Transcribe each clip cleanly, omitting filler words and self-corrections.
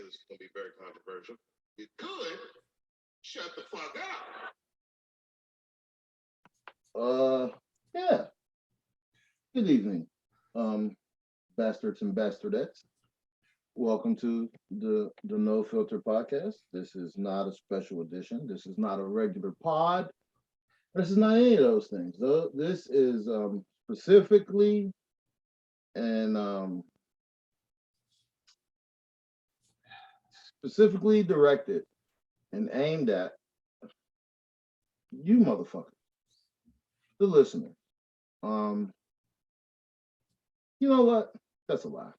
is going to be very controversial. It could shut the fuck up. Yeah. Good evening, bastards and bastardettes. Welcome to the No Filter podcast. This is not a special edition. This is not a regular pod. This is not any of those things. This is specifically and specifically directed and aimed at you motherfuckers, the listener. You know what? That's a lie.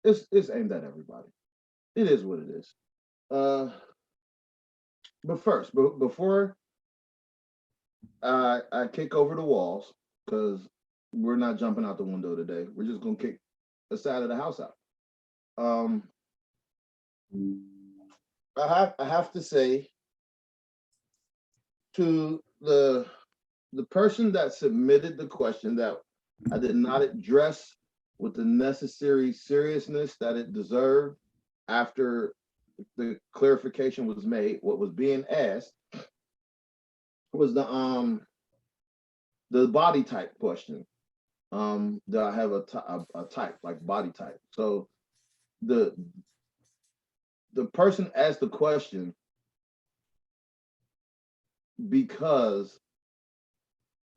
It's aimed at everybody. It is what it is. But first, before I kick over the walls, because we're not jumping out the window today. We're just gonna kick the side of the house out. I have to say to the person that submitted the question that I did not address with the necessary seriousness that it deserved after the clarification was made. What was being asked was the body type question. That I have a type, like body type. So the person asked the question because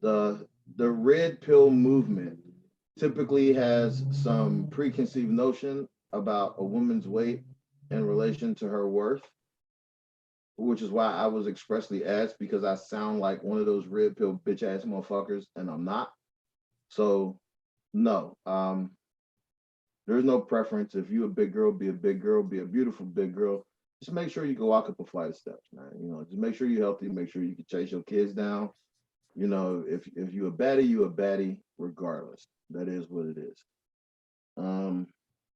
the red pill movement typically has some preconceived notion about a woman's weight in relation to her worth, which is why I was expressly asked, because I sound like one of those red pill bitch ass motherfuckers, and I'm not. So no, there's no preference. If you a big girl, be a big girl, be a beautiful big girl. Just make sure you can walk up a flight of steps, man. You know, just make sure you're healthy, make sure you can chase your kids down. You know, if you a baddie, regardless. That is what it is.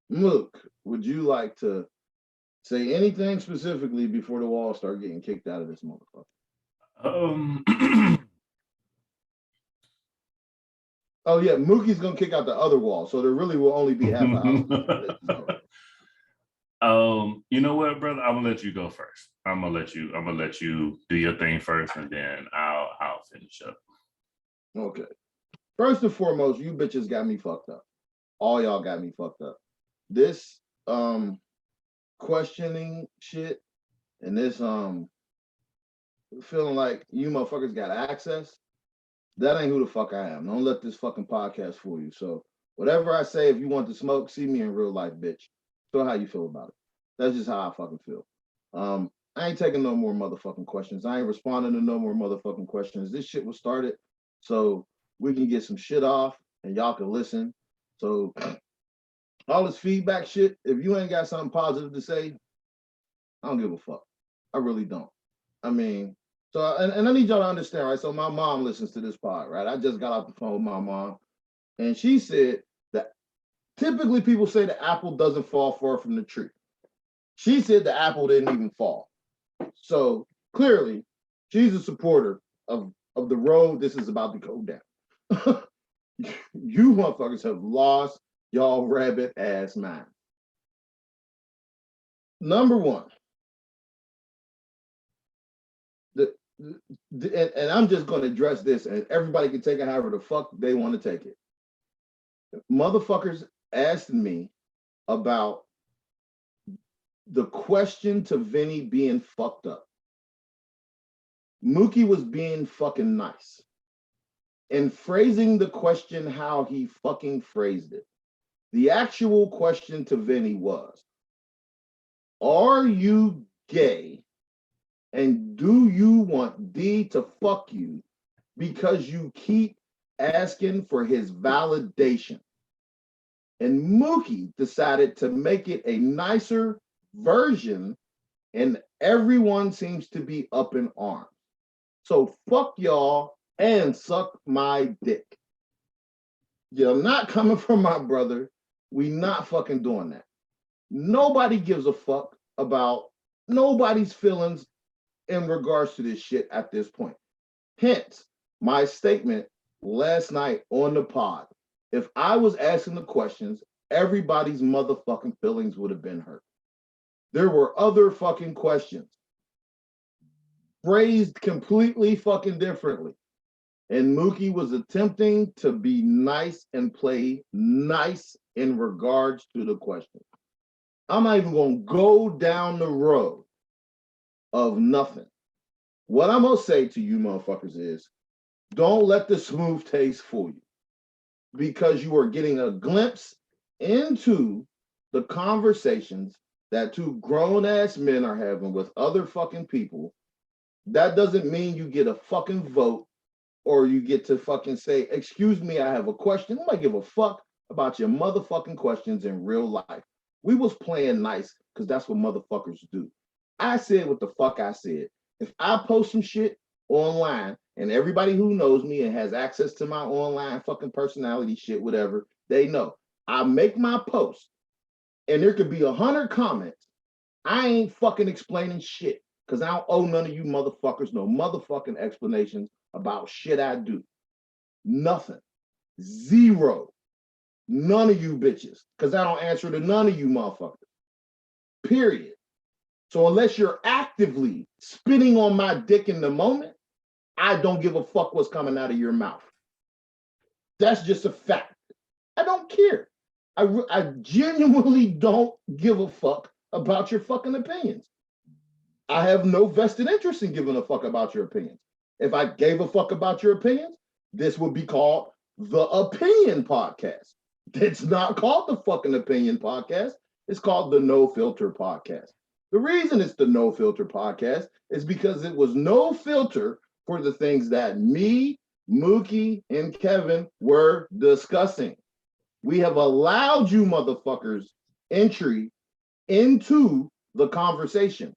Mook, would you like to say anything specifically before the walls start getting kicked out of this motherfucker? Oh yeah, Mookie's gonna kick out the other wall, so there really will only be half a house. You know what, brother? I'm gonna let you go first. I'm gonna let you do your thing first, and then I'll finish up. Okay. First and foremost, you bitches got me fucked up. All y'all got me fucked up. This questioning shit and this feeling like you motherfuckers got access, that ain't who the fuck I am. Don't let this fucking podcast fool you. So whatever I say, if you want to smoke, see me in real life, bitch. Feel how you feel about it. That's just how I fucking feel. I ain't taking no more motherfucking questions. I ain't responding to no more motherfucking questions. This shit was started so we can get some shit off and y'all can listen. So all this feedback shit, if you ain't got something positive to say, I don't give a fuck. I really don't. I mean, so, and I need y'all to understand, right? So my mom listens to this pod, right? I just got off the phone with my mom, and she said that typically people say the apple doesn't fall far from the tree. She said the apple didn't even fall. So clearly, she's a supporter of the road this is about to go down. You motherfuckers have lost y'all rabbit ass mind. Number one, and I'm just going to address this, and everybody can take it however the fuck they want to take it. Motherfuckers asked me about the question to Vinny being fucked up. Mookie was being fucking nice and phrasing the question how he fucking phrased it. The actual question to Vinny was, are you gay and do you want D to fuck you because you keep asking for his validation? And Mookie decided to make it a nicer version, and everyone seems to be up in arms. So fuck y'all and suck my dick. You're not coming from my brother. We not fucking doing that. Nobody gives a fuck about nobody's feelings in regards to this shit at this point. Hence, my statement last night on the pod. If I was asking the questions, everybody's motherfucking feelings would have been hurt. There were other fucking questions phrased completely fucking differently. And Mookie was attempting to be nice and play nice in regards to the question. I'm not even going to go down the road of nothing. What I'm going to say to you motherfuckers is, don't let the smooth taste fool you, because you are getting a glimpse into the conversations that two grown-ass men are having with other fucking people. That doesn't mean you get a fucking vote or you get to fucking say, excuse me, I have a question. I might give a fuck about your motherfucking questions in real life. We was playing nice because that's what motherfuckers do. I said what the fuck I said. If I post some shit online and everybody who knows me and has access to my online fucking personality shit, whatever, they know. I make my post and there could be 100 comments. I ain't fucking explaining shit because I don't owe none of you motherfuckers no motherfucking explanations about shit I do. Nothing. Zero. None of you bitches, because I don't answer to none of you motherfuckers. Period. So unless you're actively spitting on my dick in the moment, I don't give a fuck what's coming out of your mouth. That's just a fact. I don't care. I genuinely don't give a fuck about your fucking opinions. I have no vested interest in giving a fuck about your opinions. If I gave a fuck about your opinions, this would be called the Opinion Podcast. It's not called the fucking Opinion Podcast. It's called the No Filter Podcast. The reason it's the No Filter Podcast is because it was no filter for the things that me, Mookie, and Kevin were discussing. We have allowed you motherfuckers entry into the conversation,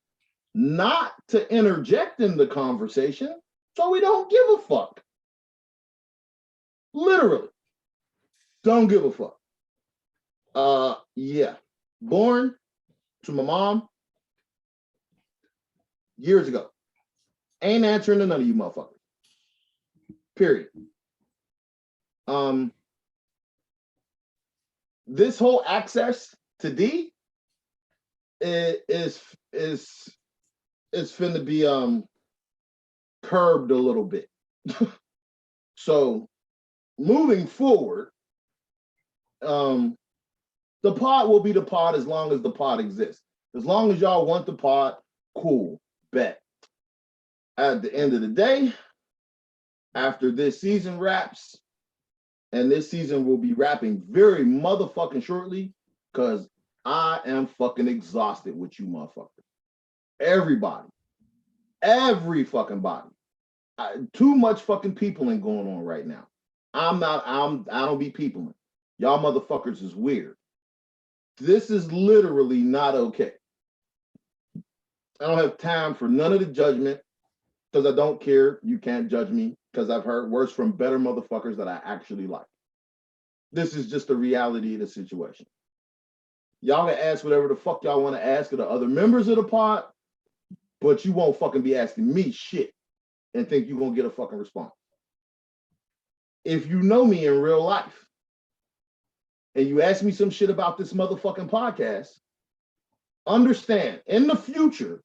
not to interject in the conversation, so we don't give a fuck. Literally. Don't give a fuck. Yeah. Born to my mom years ago. Ain't answering to none of you motherfuckers. Period. This whole access to D is finna be curbed a little bit. So moving forward, the pod will be the pod as long as the pod exists. As long as y'all want the pod, cool, bet. At the end of the day, after this season wraps, and this season will be wrapping very motherfucking shortly, because I am fucking exhausted with you motherfuckers. Everybody. Every fucking body. Too much fucking peopling going on right now. I don't be peopling. Y'all motherfuckers is weird. This is literally not okay. I don't have time for none of the judgment because I don't care. You can't judge me because I've heard worse from better motherfuckers that I actually like. This is just the reality of the situation. Y'all can ask whatever the fuck y'all want to ask of the other members of the pod, but you won't fucking be asking me shit and think you're going to get a fucking response. If you know me in real life and you ask me some shit about this motherfucking podcast, understand in the future,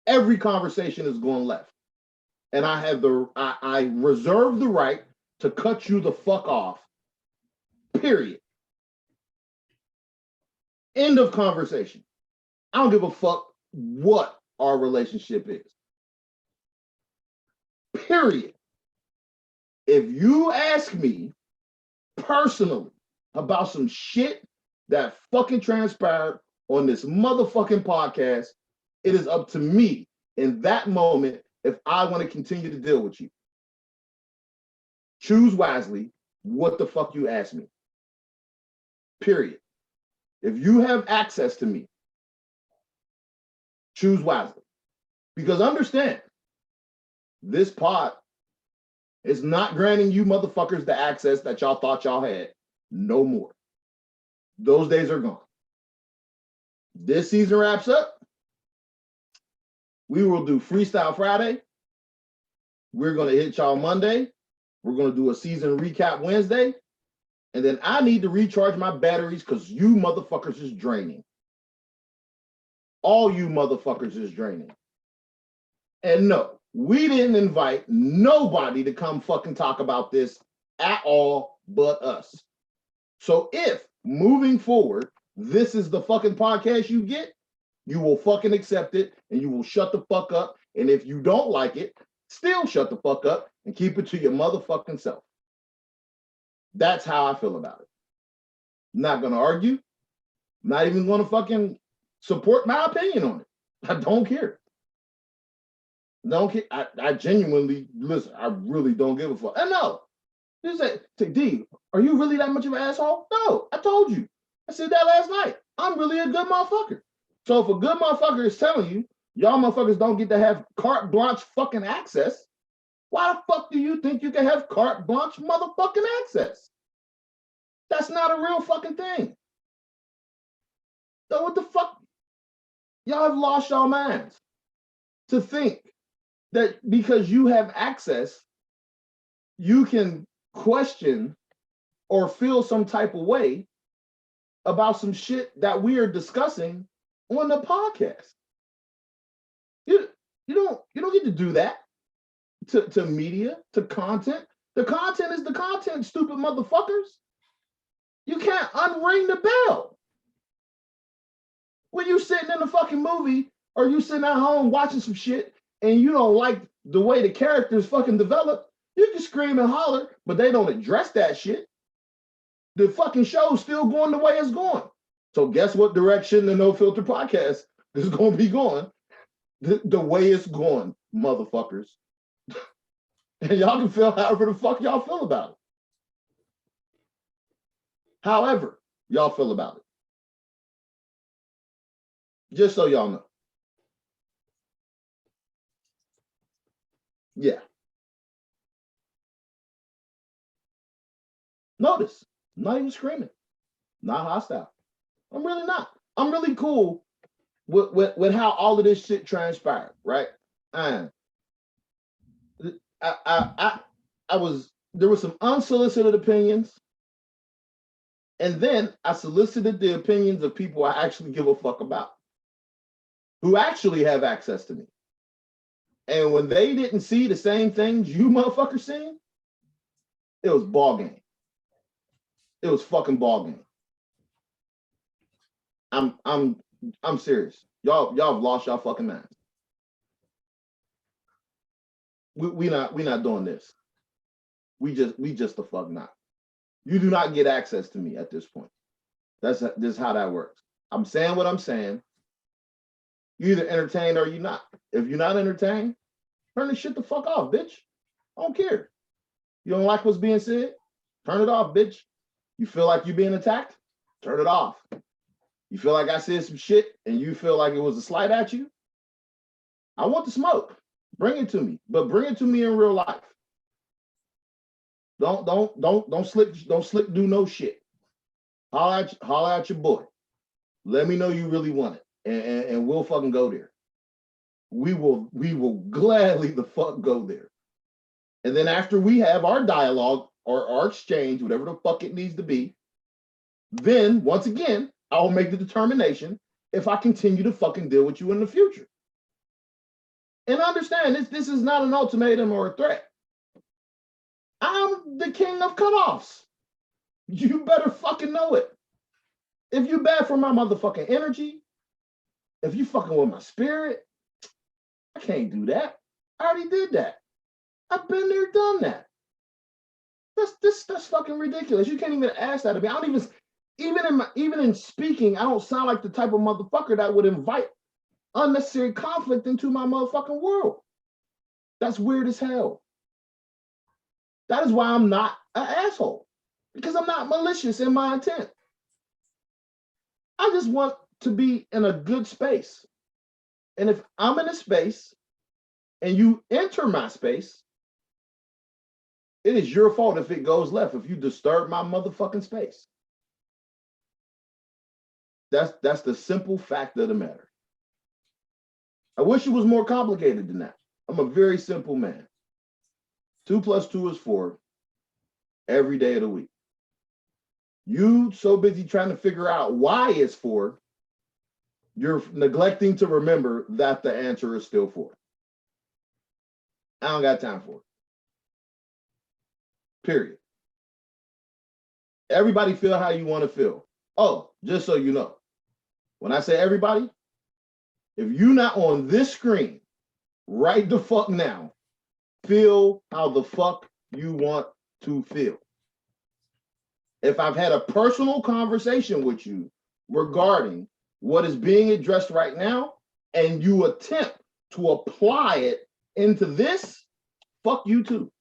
every conversation is going left. And I reserve the right to cut you the fuck off. Period. End of conversation. I don't give a fuck what our relationship is. Period. If you ask me personally about some shit that fucking transpired on this motherfucking podcast, it is up to me in that moment if I want to continue to deal with you. Choose wisely what the fuck you ask me. Period. If you have access to me, choose wisely. Because understand, this pod is not granting you motherfuckers the access that y'all thought y'all had. No more. Those days are gone. This season wraps up. We will do Freestyle Friday. We're going to hit y'all Monday. We're going to do a season recap Wednesday. And then I need to recharge my batteries because you motherfuckers is draining. all you motherfuckers is draining. And no, we didn't invite nobody to come fucking talk about this at all but us. So if moving forward, this is the fucking podcast you get, you will fucking accept it and you will shut the fuck up. And if you don't like it, still shut the fuck up and keep it to your motherfucking self. That's how I feel about it. Not gonna argue, not even gonna fucking support my opinion on it. I don't care. Don't care. I genuinely, listen, I really don't give a fuck. And no, you say, D, are you really that much of an asshole? No, I told you. I said that last night. I'm really a good motherfucker. So if a good motherfucker is telling you, y'all motherfuckers don't get to have carte blanche fucking access, why the fuck do you think you can have carte blanche motherfucking access? That's not a real fucking thing. So what the fuck? Y'all have lost y'all minds to think that because you have access, you can question or feel some type of way about some shit that we are discussing on the podcast. You don't get to do that to media, to content. The content is the content, stupid motherfuckers. You can't unring the bell. When you sitting in a fucking movie or you sitting at home watching some shit and you don't like the way the characters fucking develop, you can scream and holler, but they don't address that shit. The fucking show's still going the way it's going. So guess what direction the No Filter podcast is going to be going? The way it's going, motherfuckers. And y'all can feel however the fuck y'all feel about it. However y'all feel about it. Just so y'all know. Yeah. Notice, I'm not even screaming. Not hostile. I'm really not. I'm really cool with how all of this shit transpired, right? And there were some unsolicited opinions. And then I solicited the opinions of people I actually give a fuck about, who actually have access to me. And when they didn't see the same things you motherfuckers seen, it was ball game. It was fucking ball game. I'm serious. Y'all have lost y'all fucking minds. We not doing this. We just the fuck not. You do not get access to me at this point. This is how that works. I'm saying what I'm saying. You either entertained or you not. If you're not entertained, turn the shit the fuck off, bitch. I don't care. You don't like what's being said? Turn it off, bitch. You feel like you're being attacked? Turn it off. You feel like I said some shit and you feel like it was a slight at you? I want the smoke. Bring it to me, but bring it to me in real life. Don't slip do no shit. Holler at your boy. Let me know you really want it, and we'll fucking go there. We will gladly the fuck go there. And then after we have our dialogue or our exchange, whatever the fuck it needs to be, then once again, I will make the determination if I continue to fucking deal with you in the future. And understand this is not an ultimatum or a threat. I'm the king of cutoffs. You better fucking know it. If you bad for my motherfucking energy, if you fucking with my spirit, I can't do that. I already did that. I've been there, done that. That's fucking ridiculous. You can't even ask that of me. I don't even in speaking, I don't sound like the type of motherfucker that would invite unnecessary conflict into my motherfucking world. That's weird as hell. That is why I'm not an asshole, because I'm not malicious in my intent. I just want to be in a good space. And if I'm in a space and you enter my space, it is your fault if it goes left, if you disturb my motherfucking space. That's the simple fact of the matter. I wish it was more complicated than that. I'm a very simple man. 2 + 2 is 4 every day of the week. You so busy trying to figure out why it's 4 You're neglecting to remember that the answer is still 4. I don't got time for it. Period. Everybody feel how you want to feel. Oh, just so you know, when I say everybody, if you're not on this screen right the fuck now, feel how the fuck you want to feel. If I've had a personal conversation with you regarding what is being addressed right now, and you attempt to apply it into this, fuck you too.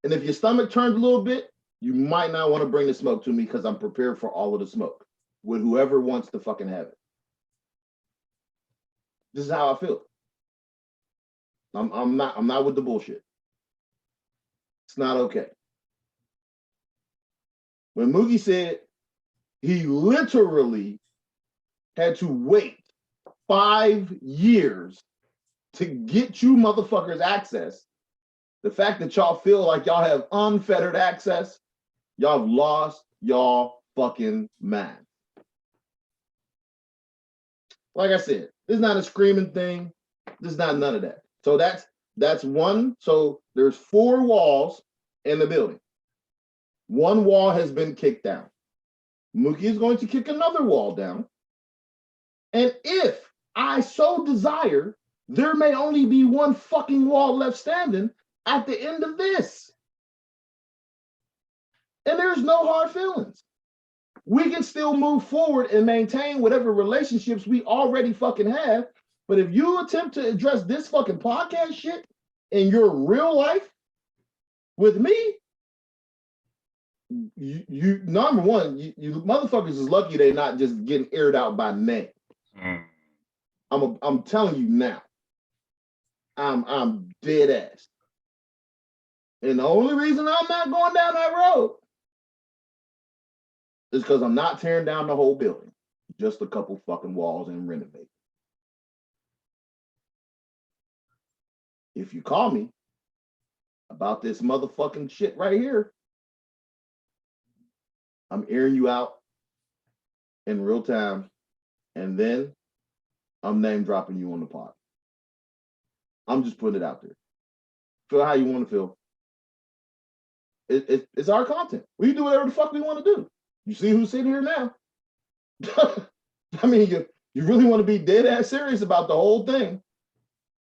And if your stomach turns a little bit, you might not want to bring the smoke to me because I'm prepared for all of the smoke with whoever wants to fucking have it. This is how I feel. I'm not with the bullshit. It's not okay. When Mookie said he literally had to wait 5 years to get you motherfuckers access, the fact that y'all feel like y'all have unfettered access, y'all have lost y'all fucking mind. Like I said, this is not a screaming thing. This is not none of that. So that's one. So there's 4 walls in the building. 1 wall has been kicked down. Mookie is going to kick another wall down. And if I so desire, there may only be 1 fucking wall left standing at the end of this. And there's no hard feelings. We can still move forward and maintain whatever relationships we already fucking have. But if you attempt to address this fucking podcast shit in your real life with me, you number one, you motherfuckers is lucky they're not just getting aired out by name. I'm telling you now. I'm dead ass. And the only reason I'm not going down that road is because I'm not tearing down the whole building. Just a couple fucking walls and renovate. If you call me about this motherfucking shit right here, I'm airing you out in real time, and then I'm name dropping you on the pod. I'm just putting it out there. Feel how you want to feel. It's our content. We do whatever the fuck we want to do. You see who's sitting here now? I mean, you really want to be dead ass serious about the whole thing.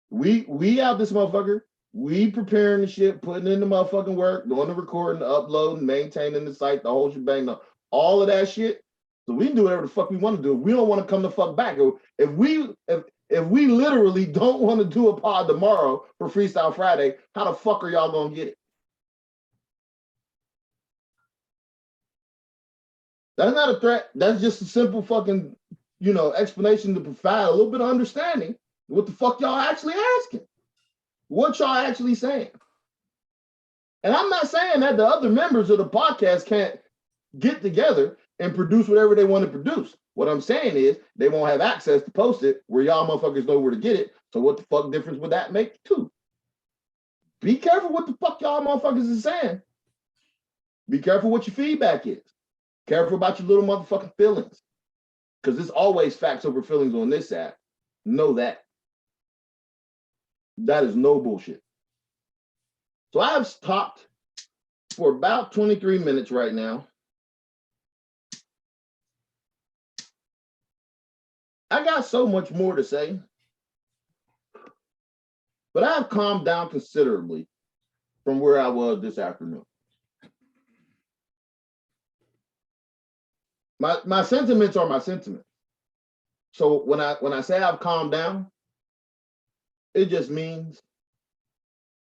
We out this motherfucker. We preparing the shit, putting in the motherfucking work, doing the recording, the uploading, maintaining the site, the whole shebang, all of that shit. So we can do whatever the fuck we want to do. We don't want to come the fuck back. If we literally don't want to do a pod tomorrow for Freestyle Friday, how the fuck are y'all gonna get it? That's not a threat. That's just a simple fucking, explanation to provide a little bit of understanding what the fuck y'all actually asking. What y'all actually saying. And I'm not saying that the other members of the podcast can't get together and produce whatever they want to produce. What I'm saying is they won't have access to post it where y'all motherfuckers know where to get it. So what the fuck difference would that make too? Be careful what the fuck y'all motherfuckers is saying. Be careful what your feedback is. Careful about your little motherfucking feelings. Because there's always facts over feelings on this app. Know that. That is no bullshit. So I've talked for about 23 minutes right now. I got so much more to say, but I've calmed down considerably from where I was this afternoon. My sentiments are my sentiments. So when I say I've calmed down, it just means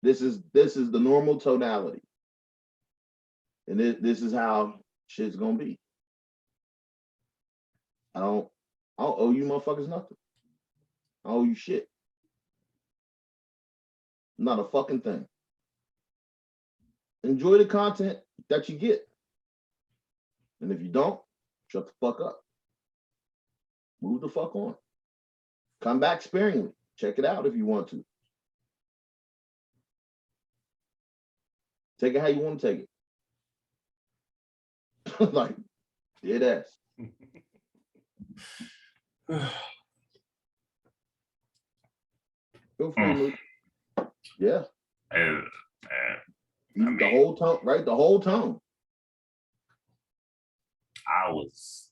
this is the normal tonality. And this is how shit's gonna be. I don't owe you motherfuckers nothing. I owe you shit. Not a fucking thing. Enjoy the content that you get. And if you don't, shut the fuck up. Move the fuck on. Come back sparingly. Check it out if you want to. Take it how you want to take it. Like, dead ass. Feel free, Mook. Yeah. The whole tone, right? The whole tone. I was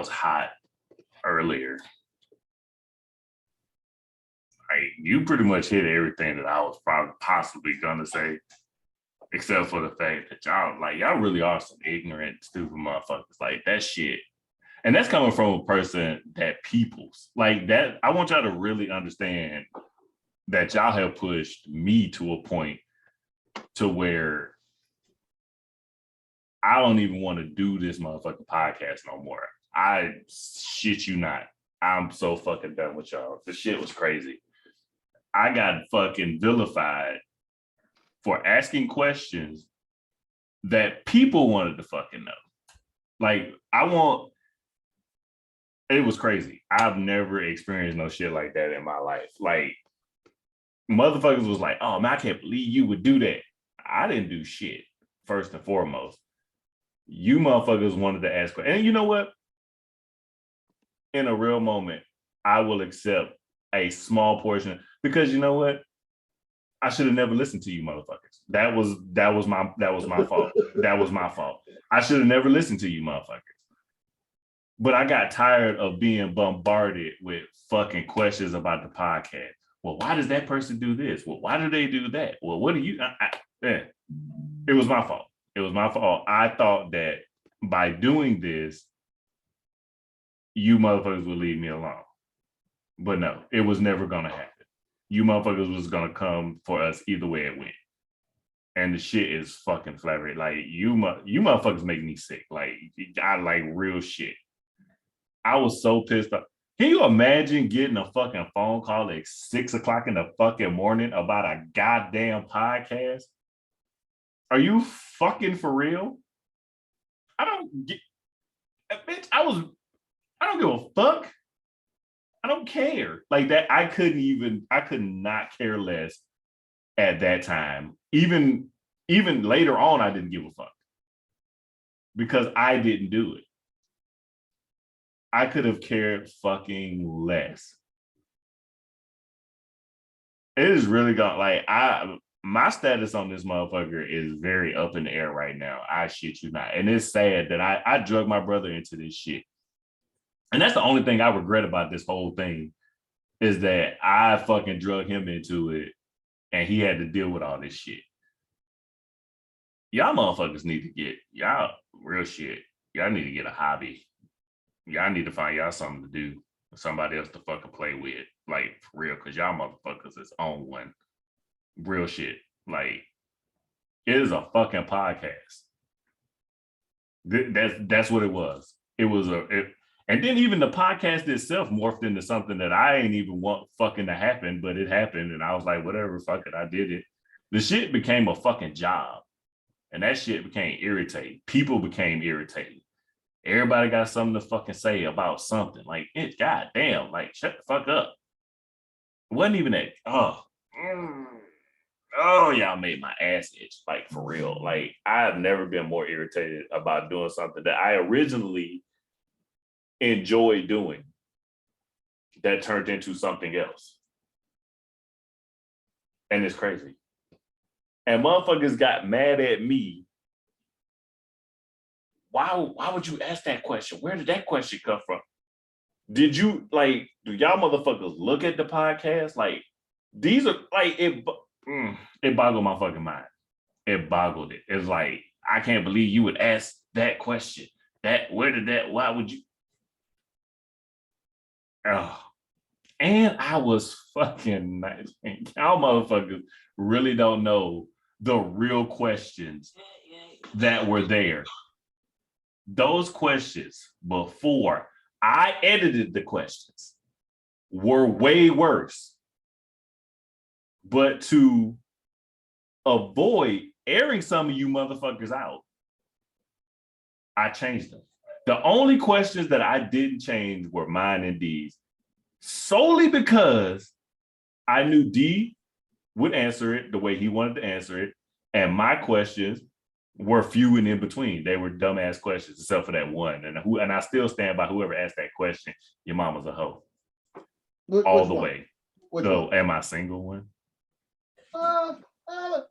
hot earlier. You pretty much hit everything that I was probably possibly gonna say, except for the fact that y'all really are some ignorant, stupid motherfuckers. Like that shit. And that's coming from a person that peoples like that. I want y'all to really understand that y'all have pushed me to a point to where I don't even want to do this motherfucking podcast no more. I shit you not. I'm so fucking done with y'all. The shit was crazy. I got fucking vilified for asking questions that people wanted to fucking know. Like, it was crazy. I've never experienced no shit like that in my life. Like, motherfuckers was like, oh man, I can't believe you would do that. I didn't do shit, first and foremost. You motherfuckers wanted to ask questions. And you know what? In a real moment, I will accept a small portion because you know what? I should have never listened to you motherfuckers. That was my fault. That was my fault. I should have never listened to you motherfuckers. But I got tired of being bombarded with fucking questions about the podcast. Well, why does that person do this? Well, why do they do that? Well, what do you? It was my fault. It was my fault. I thought that by doing this, you motherfuckers would leave me alone. But no, it was never going to happen. You motherfuckers was going to come for us either way it went. And the shit is fucking flavorate. Like, you motherfuckers make me sick. Like, I like real shit. I was so pissed off. Can you imagine getting a fucking phone call at 6 o'clock in the fucking morning about a goddamn podcast? Are you fucking for real? Bitch, I don't give a fuck. I don't care. Like that, I could not care less at that time. Even later on, I didn't give a fuck. Because I didn't do it. I could have cared fucking less. It is really gone. Like, my status on this motherfucker is very up in the air right now. I shit you not. And it's sad that I drug my brother into this shit. And that's the only thing I regret about this whole thing is that I fucking drug him into it and he had to deal with all this shit. Y'all motherfuckers need to get, y'all real shit. Y'all need to get a hobby. Y'all need to find y'all something to do. Somebody else to fucking play with. Like, for real, because y'all motherfuckers is on one. Real shit. Like, it is a fucking podcast. That's what it was. It was and then even the podcast itself morphed into something that I ain't even want fucking to happen, but it happened. And I was like, whatever, fuck it, I did it. The shit became a fucking job. And that shit became irritating. People became irritated. Everybody got something to fucking say about something. Like, it, goddamn, like, shut the fuck up. It wasn't even that. Y'all made my ass itch, like, for real. Like, I have never been more irritated about doing something that I originally enjoyed doing that turned into something else. And it's crazy. And motherfuckers got mad at me. Why would you ask that question? Where did that question come from? Did you, like, do y'all motherfuckers look at the podcast? Like, these are, like, it boggled my fucking mind. It boggled it. It's like, I can't believe you would ask that question. Why would you? Oh. And I was fucking nice. Y'all motherfuckers really don't know the real questions that were there. Those questions before I edited the questions were way worse. But to avoid airing some of you motherfuckers out, I changed them. The only questions that I didn't change were mine and Dee's, solely because I knew Dee would answer it the way he wanted to answer it, and my questions were few and in between. They were dumbass questions, except for that one. And I still stand by whoever asked that question. Your mama's a hoe, all the way. So, am I single one?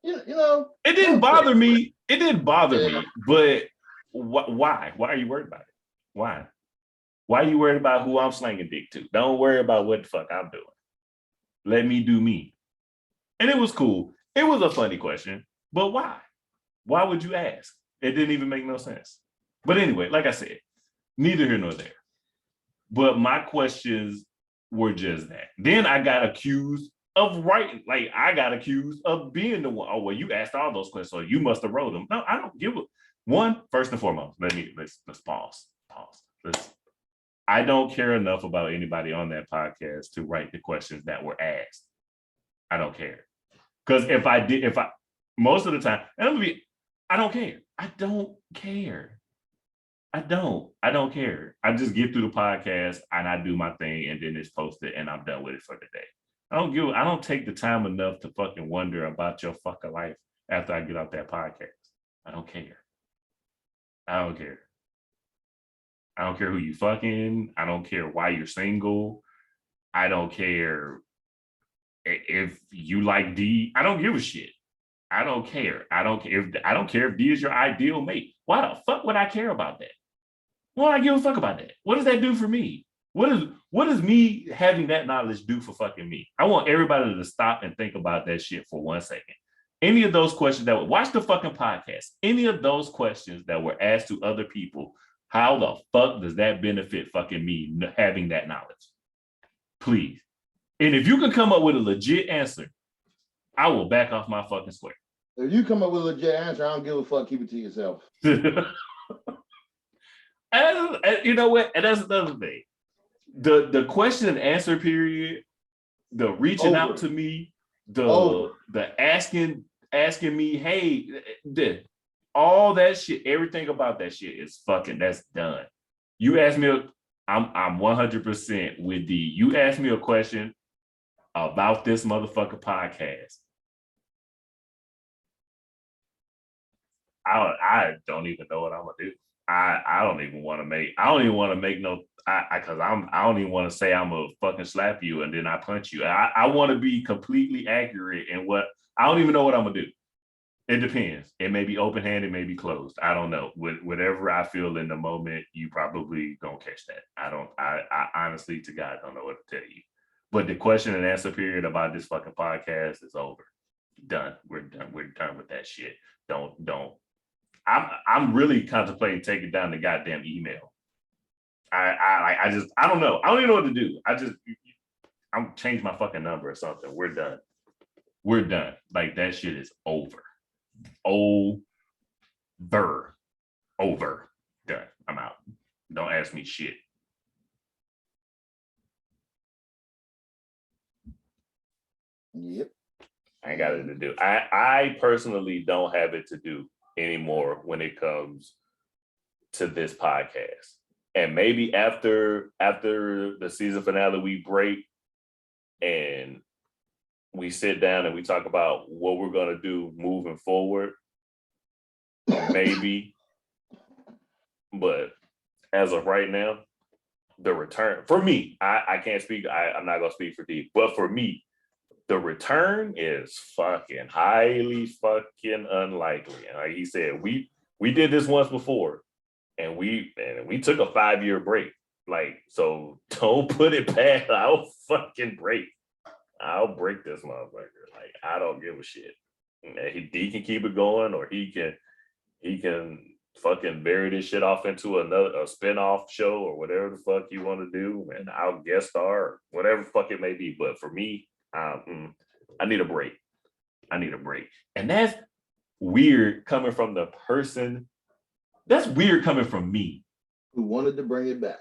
You know, it didn't bother me. It didn't bother me. But why? Why are you worried about it? Why? Why are you worried about who I'm slanging dick to? Don't worry about what the fuck I'm doing. Let me do me. And it was cool. It was a funny question, but why? Why would you ask? It didn't even make no sense. But anyway, like I said, neither here nor there. But my questions were just that. Then I got accused of writing. Like, I got accused of being the one. Oh, well, you asked all those questions, so you must have wrote them. No, I don't give a one. First and foremost, let's pause. I don't care enough about anybody on that podcast to write the questions that were asked. I don't care. Because most of the time, I don't care. I don't care. I don't care. I just get through the podcast and I do my thing and then it's posted and I'm done with it for the day. I don't take the time enough to fucking wonder about your fucking life after I get off that podcast. I don't care. I don't care. I don't care who you fucking. I don't care why you're single. I don't care if you like D. I don't give a shit. I don't care. I don't care if D is your ideal mate. Why the fuck would I care about that? Why would I give a fuck about that? What does that do for me? What does me having that knowledge do for fucking me? I want everybody to stop and think about that shit for 1 second. Any of those questions that watch the fucking podcast, any of those questions that were asked to other people, how the fuck does that benefit fucking me having that knowledge? Please. And if you can come up with a legit answer, I will back off my fucking square. If you come up with a legit answer, I don't give a fuck. Keep it to yourself. And you know what? And that's another thing. The question and answer period, the reaching out to me, the asking me, hey, all that shit, everything about that shit is fucking, that's done. You ask me, I'm 100% with D. You ask me a question about this motherfucker podcast. I don't even know what I'm gonna do. I don't even want to make no, because I don't even want to say I'm gonna fucking slap you and then I punch you. I want to be completely accurate in what, I don't even know what I'm gonna do. It depends. It may be open hand, it may be closed. I don't know. Whatever I feel in the moment, you probably gonna catch that. I honestly to God don't know what to tell you. But the question and answer period about this fucking podcast is over. Done. We're done. We're done with that shit. Don't. I'm really contemplating taking down the goddamn email. I don't know. I don't even know what to do. I'm change my fucking number or something. We're done. We're done. Like, that shit is over. Over. Done. I'm out. Don't ask me shit. Yep. I ain't got it to do. I personally don't have it to do anymore when it comes to this podcast. And maybe after the season finale, we break and we sit down and we talk about what we're gonna do moving forward. Maybe. But as of right now, the return for me, I can't speak. I'm not gonna speak for D, but for me, the return is fucking highly fucking unlikely. And like he said, we did this once before, and we took a 5-year break. Like, so don't put it past. I'll fucking break. I'll break this motherfucker. Like, I don't give a shit. D can keep it going, or he can fucking bury this shit off into a spin-off show or whatever the fuck you want to do, and I'll guest star or whatever the fuck it may be. But for me, I need a break. And that's weird coming from the person. That's weird coming from me, who wanted to bring it back.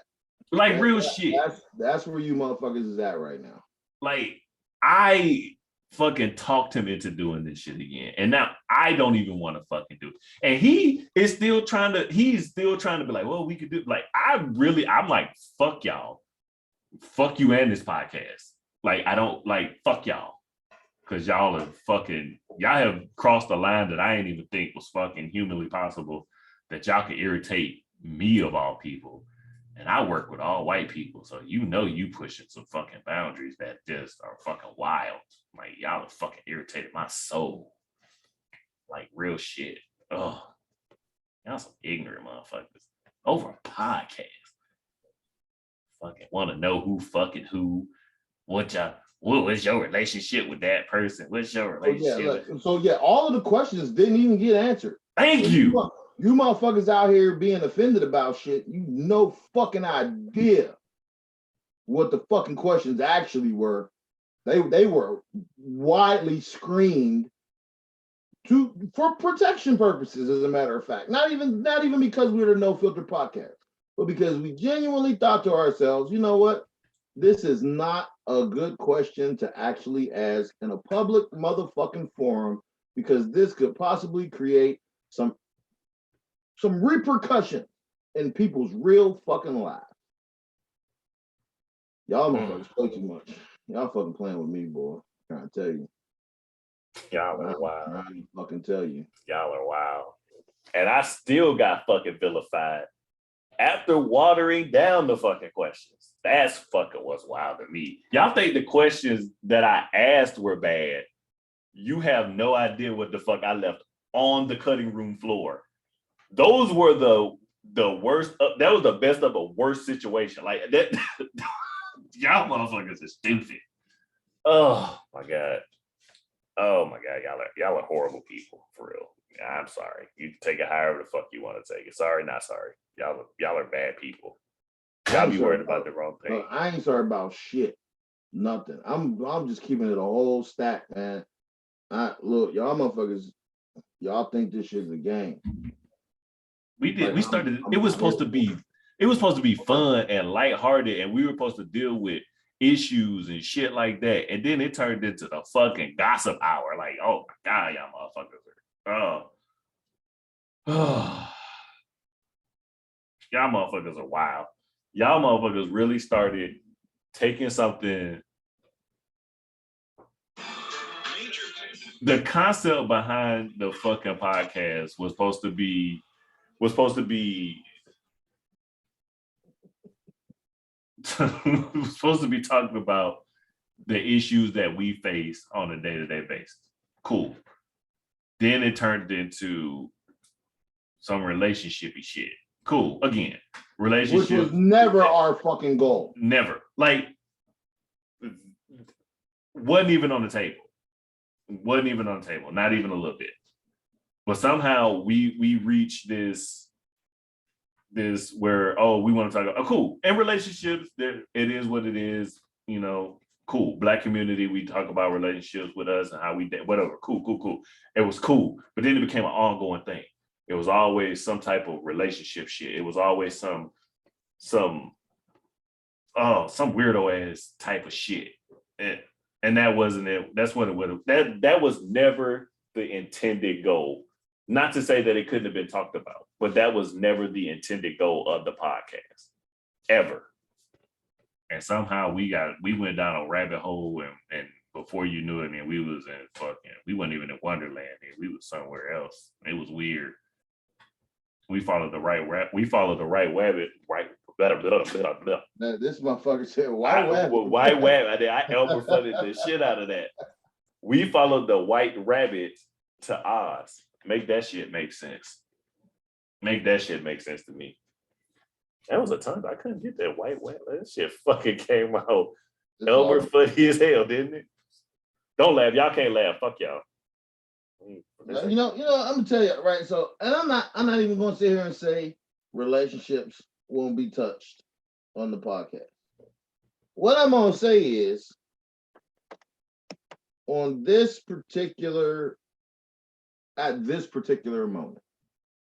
Like, real shit. That's where you motherfuckers is at right now. Like, I fucking talked him into doing this shit again, and now I don't even want to fucking do it. And he's still trying to be like, well, we could do, like, I'm like, fuck y'all, fuck you and this podcast. Like, I don't, like, fuck y'all. because y'all have crossed the line that I didn't even think was fucking humanly possible, that y'all could irritate me of all people. And I work with all white people, so you pushing some fucking boundaries that just are fucking wild. Like, y'all have fucking irritated my soul. Like, real shit. Oh, y'all some ignorant motherfuckers. Over a podcast. Fucking want to know who fucking who. What was your relationship with that person? What's your relationship? So all of the questions didn't even get answered. Thank you. You motherfuckers out here being offended about shit, you no fucking idea what the fucking questions actually were. They were widely screened for protection purposes, as a matter of fact. Not even because we're the No Filter podcast, but because we genuinely thought to ourselves, you know what? This is not a good question to actually ask in a public motherfucking forum, because this could possibly create some repercussion in people's real fucking lives. Y'all motherfuckers play too much. Y'all fucking playing with me, boy. I'm trying to tell you. Y'all are wild. I'm trying to fucking tell you. Y'all are wild. And I still got fucking vilified after watering down the fucking questions. That's fucking what's wild to me. Y'all think the questions that I asked were bad. You have no idea what the fuck I left on the cutting room floor. Those were the worst. That was the best of a worst situation. Like that. Y'all motherfuckers are stupid. Oh my god. Oh my god. Y'all are horrible people for real. I'm sorry. You can take it however the fuck you want to take it. Sorry, not sorry. Y'all are bad people. Y'all be worried about the wrong thing. I ain't sorry about shit. Nothing. I'm just keeping it a whole stack, man. Look, y'all motherfuckers. Y'all think this shit's a game. We did. We started. It was supposed to be fun and lighthearted, and we were supposed to deal with issues and shit like that. And then it turned into the fucking gossip hour. Like, oh my god, y'all motherfuckers are. Y'all motherfuckers are wild. Y'all motherfuckers really started taking something. The concept behind the fucking podcast was supposed to be talking about the issues that we face on a day-to-day basis. Cool. Then it turned into some relationshipy shit. Cool. Again, relationship. Which was never our fucking goal. Never. Like, wasn't even on the table. Wasn't even on the table. Not even a little bit. But somehow we reached this where, we want to talk about, cool. And relationships, it is what it is, cool. Black community, we talk about relationships with us and how we did, whatever. Cool. It was cool. But then it became an ongoing thing. It was always some type of relationship shit. It was always some weirdo ass type of shit. And that wasn't it. That's what it would have. That was never the intended goal. Not to say that it couldn't have been talked about, but that was never the intended goal of the podcast, ever. And somehow we went down a rabbit hole, and before you knew it, man, we wasn't even in Wonderland, man. We was somewhere else. It was weird. We followed the right rabbit. Right. This motherfucker said white rabbit. White rabbit. I elbow flooded the shit out of that. We followed the white rabbit to Oz. Make that shit make sense. Make that shit make sense to me. That was a time I couldn't get that white rabbit. That shit fucking came out Elmer funny as hell, didn't it? Don't laugh. Y'all can't laugh. Fuck y'all. I'm gonna tell you, right? So, and I'm not even gonna sit here and say relationships won't be touched on the podcast. What I'm gonna say is, at this particular moment,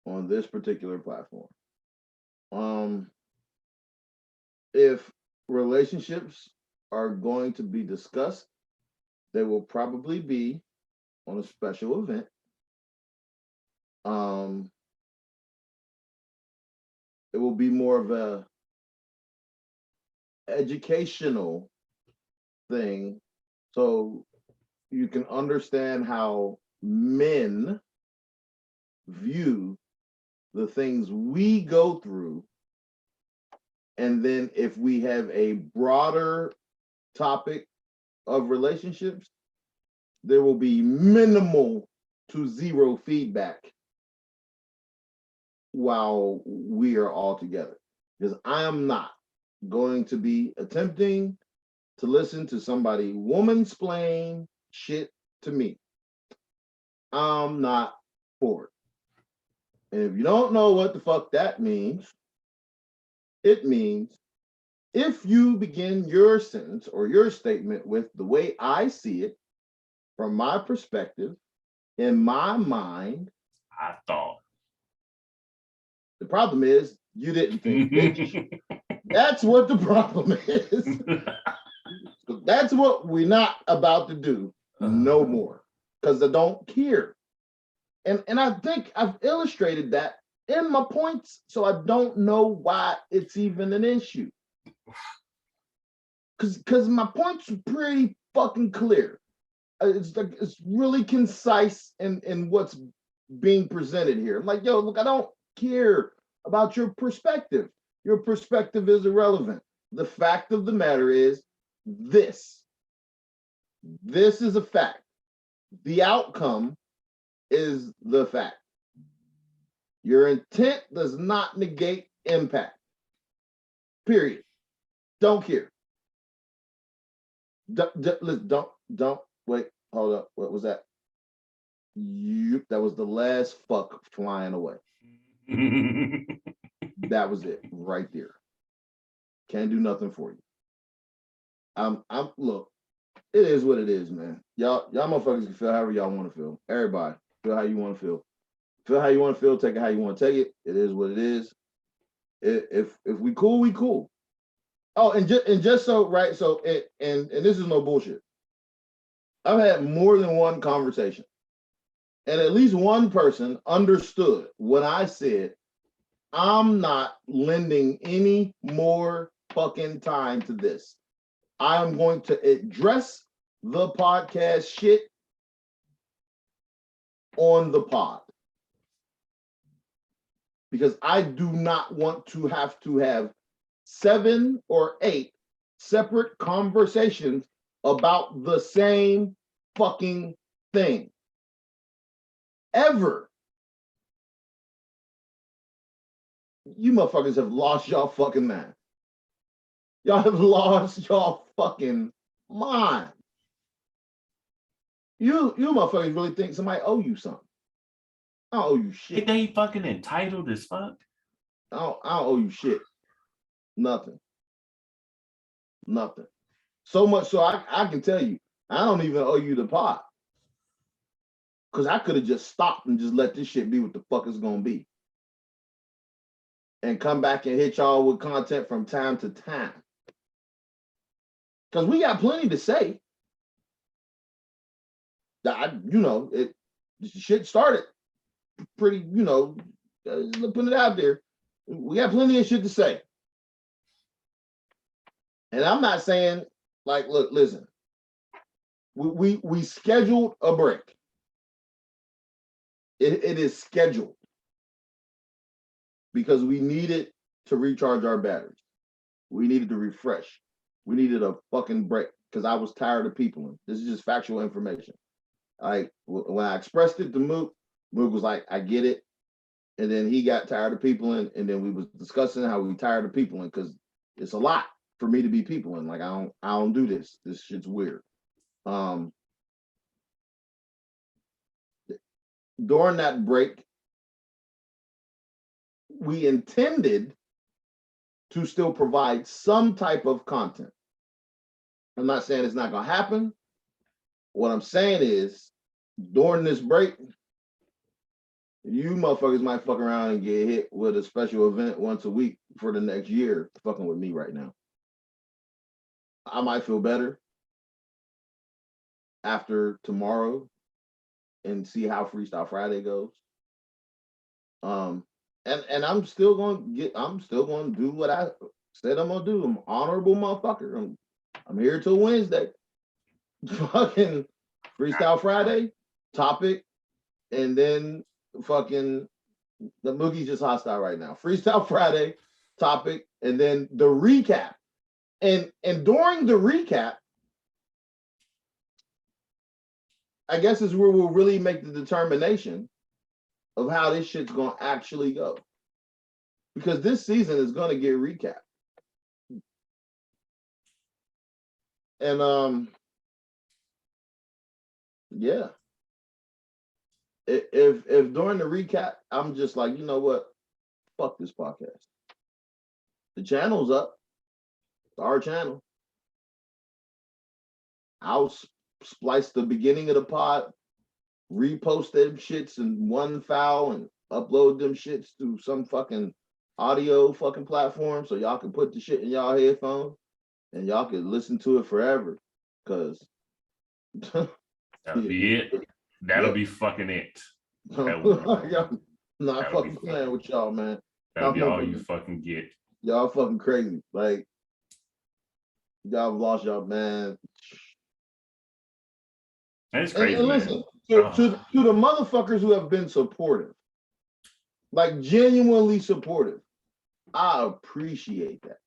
on this particular platform, if relationships are going to be discussed, they will probably be on a special event. It will be more of a educational thing. So you can understand how men view the things we go through. And then if we have a broader topic of relationships, there will be minimal to zero feedback while we are all together. Because I am not going to be attempting to listen to somebody woman-splain shit to me. I'm not for it. And if you don't know what the fuck that means, it means if you begin your sentence or your statement with the way I see it, from my perspective, in my mind, I thought. the problem is you didn't think, bitch. That's what the problem is. That's what we're not about to do no more, because I don't care. And I think I've illustrated that in my points, so I don't know why it's even an issue. Because my points are pretty fucking clear. It's really concise in what's being presented here. I'm like, yo, look, I don't care about your perspective. Your perspective is irrelevant. The fact of the matter is this. This is a fact. The outcome is the fact. Your intent does not negate impact. Period. Don't care. Don't wait. Hold up. What was that? That was the last fuck flying away. That was it right there. Can't do nothing for you. I'm look, it is what it is, man. Y'all motherfuckers can feel however y'all want to feel. Everybody, feel how you want to feel. Feel how you want to feel, take it how you want to take it. It is what it is. If we cool, we cool. Oh, and just so right, so and this is no bullshit. I've had more than one conversation, and at least one person understood when I said, I'm not lending any more fucking time to this. I'm going to address the podcast shit on the pod. Because I do not want to have 7 or 8 separate conversations about the same fucking thing. Ever. You motherfuckers have lost y'all fucking mind. Y'all have lost y'all fucking mind. You motherfuckers really think somebody owe you something. I don't owe you shit. They fucking entitled as fuck. I don't owe you shit. Nothing. So much so I can tell you, I don't even owe you the pod. Because I could have just stopped and just let this shit be what the fuck it's gonna be. And come back and hit y'all with content from time to time. Because we got plenty to say. Shit started pretty, putting it out there. We got plenty of shit to say. And I'm not saying, like, look, listen. We scheduled a break. It is scheduled. Because we needed to recharge our batteries. We needed to refresh. We needed a fucking break. Because I was tired of peopling. This is just factual information. Like, when I expressed it to Mook, Mook was like, I get it. And then he got tired of peopling, and then we was discussing how we tired of peopling because it's a lot for me to be peopling. Like I don't do this. This shit's weird. During that break, we intended to still provide some type of content. I'm not saying it's not gonna happen. What I'm saying is, during this break, you motherfuckers might fuck around and get hit with a special event once a week for the next year, fucking with me right now. I might feel better after tomorrow and see how Freestyle Friday goes. And I'm still gonna do what I said I'm gonna do. I'm an honorable motherfucker. I'm here till Wednesday. Fucking Freestyle Friday, topic, and then fucking the Mookie's just hostile right now. Freestyle Friday, topic, and then the recap. And during the recap, I guess is where we'll really make the determination of how this shit's gonna actually go. Because this season is gonna get recapped. And yeah. If during the recap, I'm just like, you know what? Fuck this podcast. The channel's up. It's our channel. I'll splice the beginning of the pod, repost them shits in one file, and upload them shits to some fucking audio fucking platform so y'all can put the shit in y'all headphones and y'all can listen to it forever. Cause that'll be it. That'll be fucking it. I'm not fucking playing with y'all, man. That'll be all you fucking get. Y'all fucking crazy. Like, y'all have lost y'all, man. That's crazy. And listen, to the motherfuckers who have been supportive, like genuinely supportive, I appreciate that.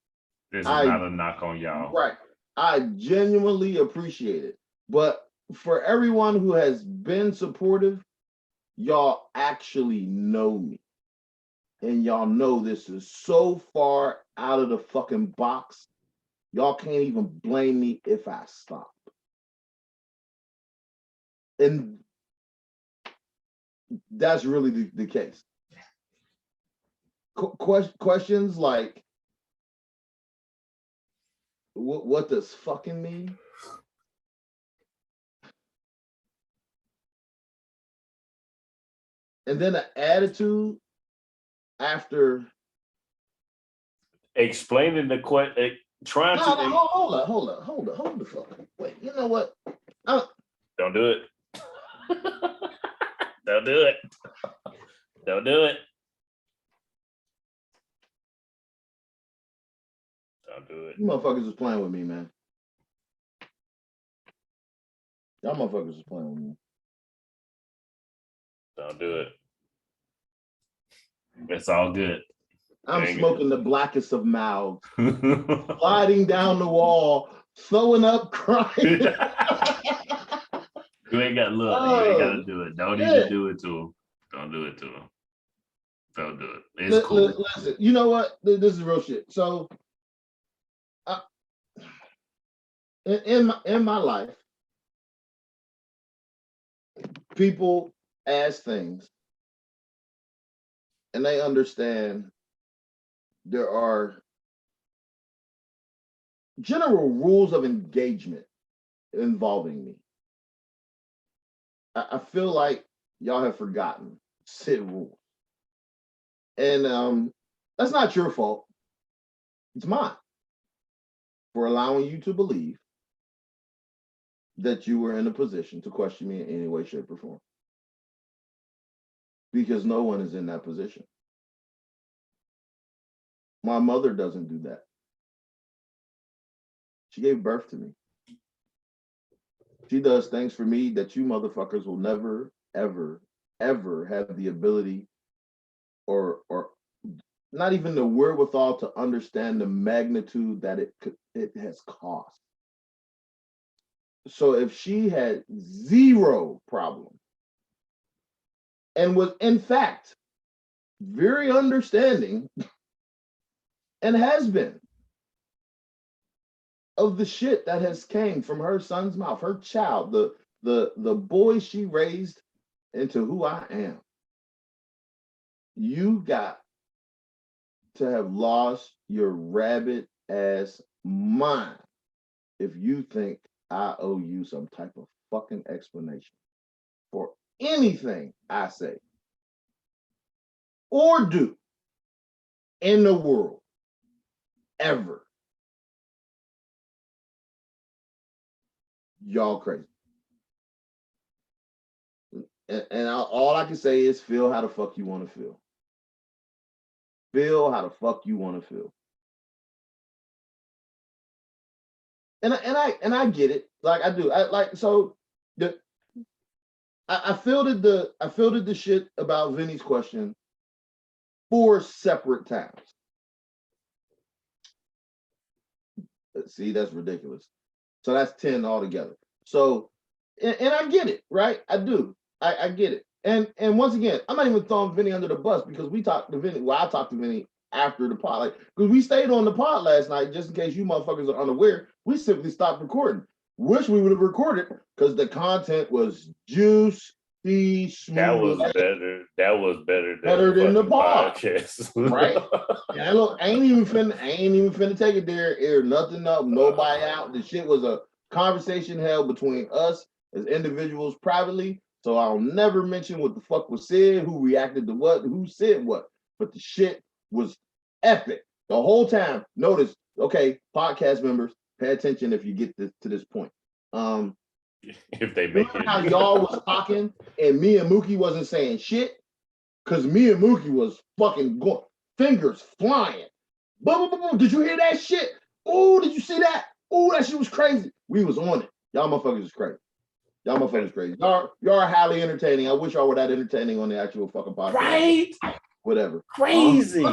This is not a knock on y'all. Right. I genuinely appreciate it. But for everyone who has been supportive, y'all actually know me. And y'all know this is so far out of the fucking box, y'all can't even blame me if I stop. And that's really the case. Questions like, what does fucking mean? And then an attitude after explaining the question, trying to hold the fuck. Wait, you know what? Don't do it. Don't do it. Don't do it. Don't do it. You motherfuckers is playing with me, man. Y'all motherfuckers is playing with me. Don't do it. It's all good. I'm smoking the blackest of mouths, sliding down the wall, throwing up, crying. You ain't got look. You ain't got to do it. Don't even do it to him. Don't do it to him. Don't do it. It's cool. Listen, you know what? This is real shit. So, in my life, people ask things, and they understand there are general rules of engagement involving me. I feel like y'all have forgotten said rules. And that's not your fault. It's mine for allowing you to believe that you were in a position to question me in any way, shape, or form. Because no one is in that position. My mother doesn't do that. She gave birth to me. She does things for me that you motherfuckers will never, ever, ever have the ability or not even the wherewithal to understand the magnitude that it has cost. So if she had zero problem and was in fact very understanding and has been of the shit that has came from her son's mouth, her child, the boy she raised into who I am, you got to have lost your rabbit ass mind if you think I owe you some type of fucking explanation for anything I say or do in the world ever. Y'all crazy. And all I can say is feel how the fuck you want to feel. Feel how the fuck you want to feel. And I get it. Like I do. So I fielded the shit about Vinny's question 4 separate times. See, that's ridiculous. So that's 10 altogether. So, and I get it, right? I do. I get it. And once again, I'm not even throwing Vinny under the bus because we talked to Vinny. Well, I talked to Vinny after the pod, like because we stayed on the pod last night, just in case you motherfuckers are unaware. We simply stopped recording. Wish we would have recorded because the content was juicy, smooth. That was better. That was better than the pod, podcast, right? Yeah, look, I ain't even finna take it there, air nothing up, nobody out. The shit was a conversation held between us as individuals privately. So I'll never mention what the fuck was said, who reacted to what, who said what. But the shit was epic the whole time. Notice, okay, podcast members, pay attention if you get to this point. If they make it. How y'all was talking and me and Mookie wasn't saying shit? Because me and Mookie was fucking going, fingers flying. Boom, boom, boom, boom. Did you hear that shit? Oh, did you see that? Oh, that shit was crazy. We was on it. Y'all motherfuckers is crazy. Y'all motherfuckers crazy. Y'all are highly entertaining. I wish y'all were that entertaining on the actual fucking podcast. Right? Whatever. Crazy.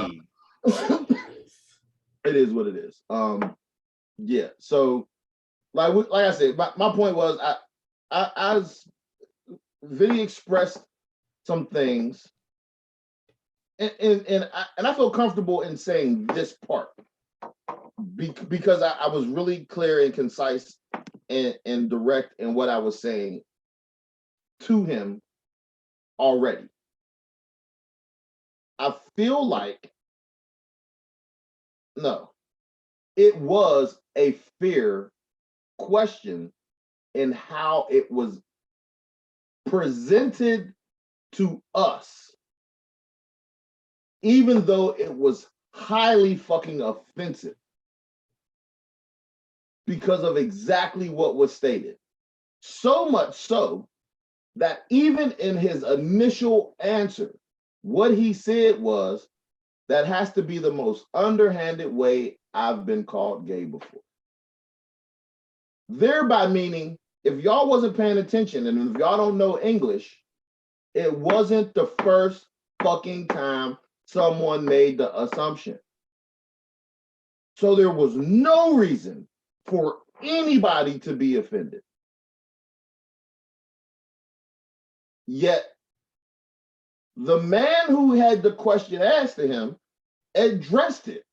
It is what it is. Yeah. So, like I said, my point was, I Vinny expressed some things, and I feel comfortable in saying this part because I was really clear and concise and direct in what I was saying to him already. I feel like no, it was a fair question in how it was presented to us, even though it was highly fucking offensive because of exactly what was stated. So much so that even in his initial answer, what he said was, that has to be the most underhanded way I've been called gay before. Thereby meaning, if y'all wasn't paying attention and if y'all don't know English, it wasn't the first fucking time someone made the assumption. So there was no reason for anybody to be offended. Yet, the man who had the question asked to him addressed it.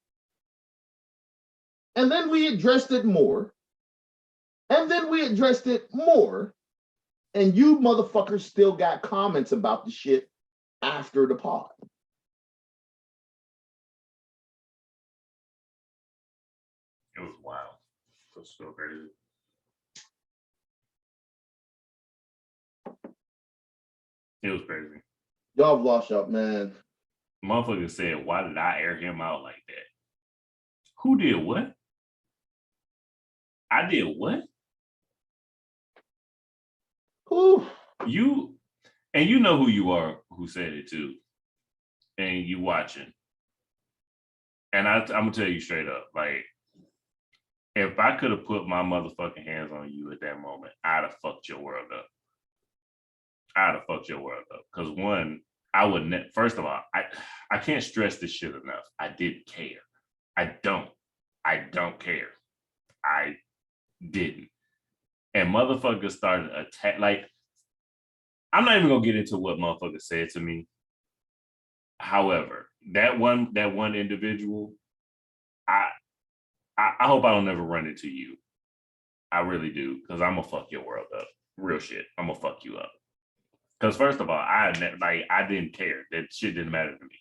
And then we addressed it more. And then we addressed it more. And you motherfuckers still got comments about the shit after the pod. It was wild. It was so crazy. It was crazy. Y'all have lost y'all, man. Motherfucker said, why did I air him out like that? Who did what? I did what? Whew. You, and you know who you are who said it too. And you watching. And I'm gonna tell you straight up, like, if I could have put my motherfucking hands on you at that moment, I'd have fucked your world up. I'd have fucked your world up. Because one, I would first of all, I can't stress this shit enough. I didn't care. I don't care. I didn't. And motherfuckers started attack. Like, I'm not even gonna get into what motherfuckers said to me. However, that one individual, I hope I don't ever run into you. I really do, because I'm gonna fuck your world up. Real shit. I'm gonna fuck you up. Because first of all, I didn't care. That shit didn't matter to me.